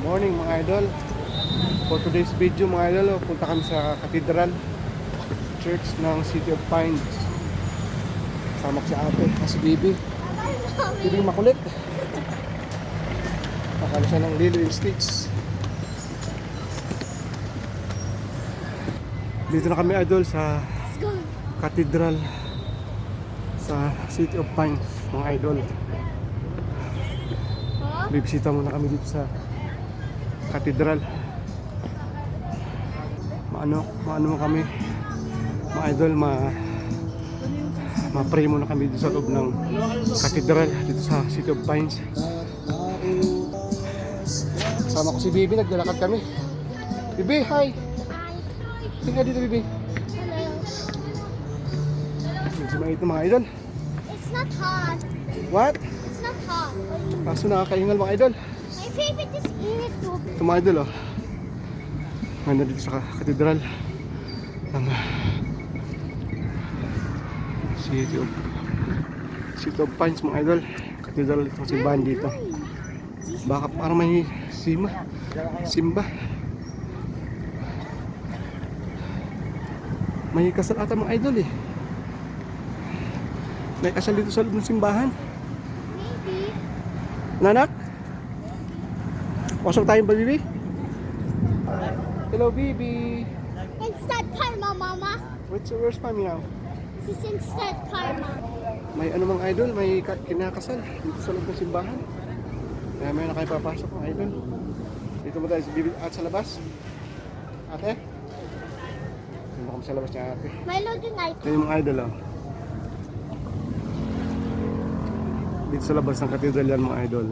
Morning mga idol. For today's video mga idol, punta kami sa Cathedral Church ng City of Pines. Kasama ko si ate, si Bibi. Bibi makulit. Nakala siya ng Lilo and Stitch. Dito na kami idol sa Cathedral sa City of Pines mga idol. Bibisita muna kami dito sa Cathedral. Maano mo kami mga idol, ma-pray muna kami dito sa loob ng Cathedral dito sa City of Pines. Kasama ko si Bibi, naglalakad kami. Bibi, hi! Tingnan dito Bibi. Medyo mainit na mga idol. It's not hot. What? It's not hot. Kaso nakakaingal mga idol. My favorite is Guinness soup. Ito mga idol oh. Ganda dito sa Cathedral ng City of Pines mga idol. Cathedral itong simbahan dito. Baka parang may simba. May kasal ata mga idol eh. May kasal dito sa loob ng simbahan. Maybe. Nanak? Pasok tayo ba, Bibi? Hello, Bibi. Instant karma, Mama. Where's Mami now? This is instant karma. May ano mga idol, may kinakasal dito sa loob ng simbahan. Kaya may nakapapasok mga idol. Dito mo tayo sa Bibi at sa labas. Ate? Dito kami sa labas niya ate. Milo din ay. Ito yung mga idol oh. Dito sa labas ng Cathedral yan mga idol.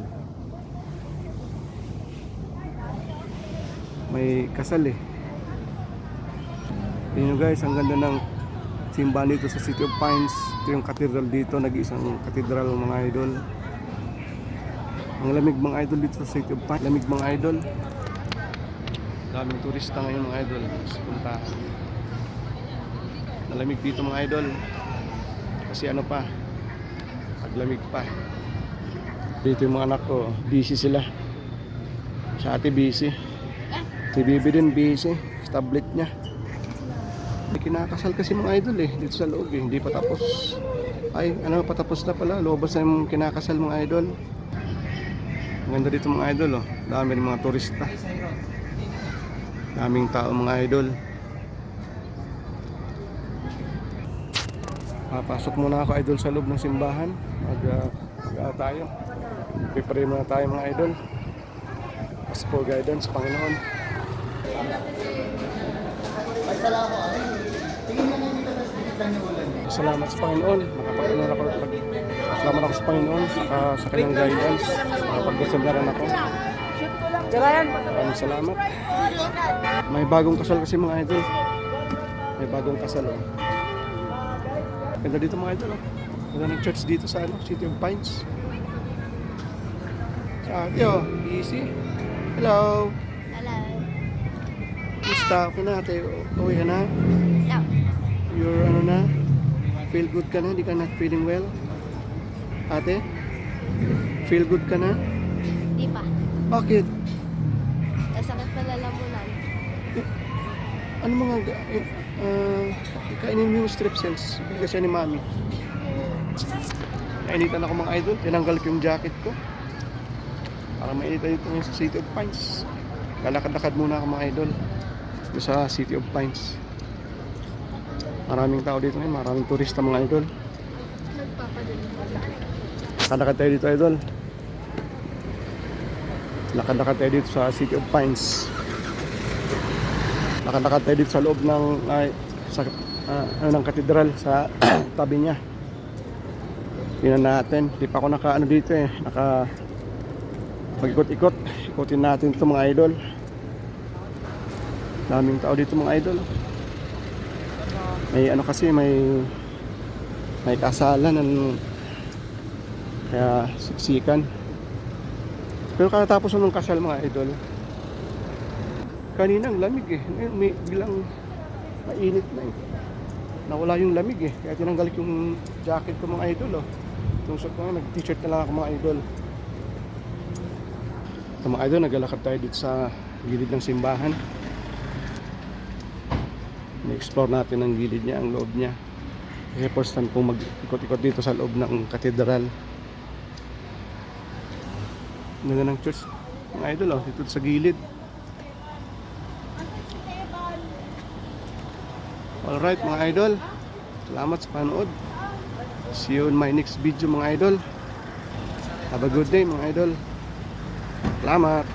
May kasal eh. Yun guys, ang ganda ng simbahan dito sa City of Pines. Ito yung cathedral dito, nag-iisang cathedral mga idol. Ang lamig mga idol dito sa City of Pines. Lamig mga idol. Daming turista ngayon mga idol. Puntahan. Nalamig dito mga idol. Kasi ano pa, paglamig pa. Dito yung mga anak ko, busy sila. Sa ate busy. Si Bibi din busy, sa tablet niya. May kinakasal kasi mga idol eh, dito sa loob eh, hindi pa tapos. Ay, ano, patapos na pala, lobas na yung kinakasal mga idol. Ang ganda dito mga idol oh, dami rin mga turista. Daming tao mga idol. Papasok muna ako idol sa loob ng simbahan. Tayo. Pipray muna tayo mga idol. Ask for guidance, Panginoon. Salamat sa Panginoon. Nakapagpakunan ako. Salamat ako sa Panginoon sa kanyang guidance. Nakapagdasandaran ako. Maraming salamat. May bagong kasal kasi mga idol. May bagong kasal oh. Ganda dito mga idol oh. Ganda ng church dito sa City of Pines. Yo, easy. Hello. Hello. Kumusta? Okay na ate? Okay ka na? No. You're ano na? Feel good ka na? Hindi ka na feeling well? Ate? Feel good ka na? Di pa. Bakit? Sakit pa lalamunan. Ano mga kainin mo yung strep cells? Bigla siya ni mami. Nainitan ako mga idol. Tinanggal ko yung jacket ko. Para mainitan dito sa City of Pines. Lalakad-lakad muna ako mga idol. Dito sa City of Pines. Maraming tao dito ngayon. Maraming turista mga idol. Lakad-lakad tayo dito idol. Lakad-lakad tayo dito sa City of Pines. Lakad-lakad tayo dito sa loob ng ng katedral sa tabi niya. Tingnan natin. Di pa ako naka dito eh. Naka pag-ikot-ikot. Ikutin natin ito mga idol. Daming tao dito mga idol. May ano kasi may kasalan kaya siksikan. Pero katapos ng kasal mga idol, kanina ang lamig eh. May bilang mainit na eh. Nawala yung lamig eh. Kaya tinanggal ko yung jacket ko mga idol oh. Yung suot ko, nag-t-shirt na lang ako mga idol. Ito mga idol, naglalakad tayo dito sa gilid ng simbahan. I-explore natin ang gilid niya, ang loob niya. Kasi first time kong mag-ikot-ikot dito sa loob ng katedral. Ganda ng church. Mga idol, dito sa gilid. Alright mga idol, salamat sa panood. See you in my next video mga idol. Have a good day mga idol. Salamat.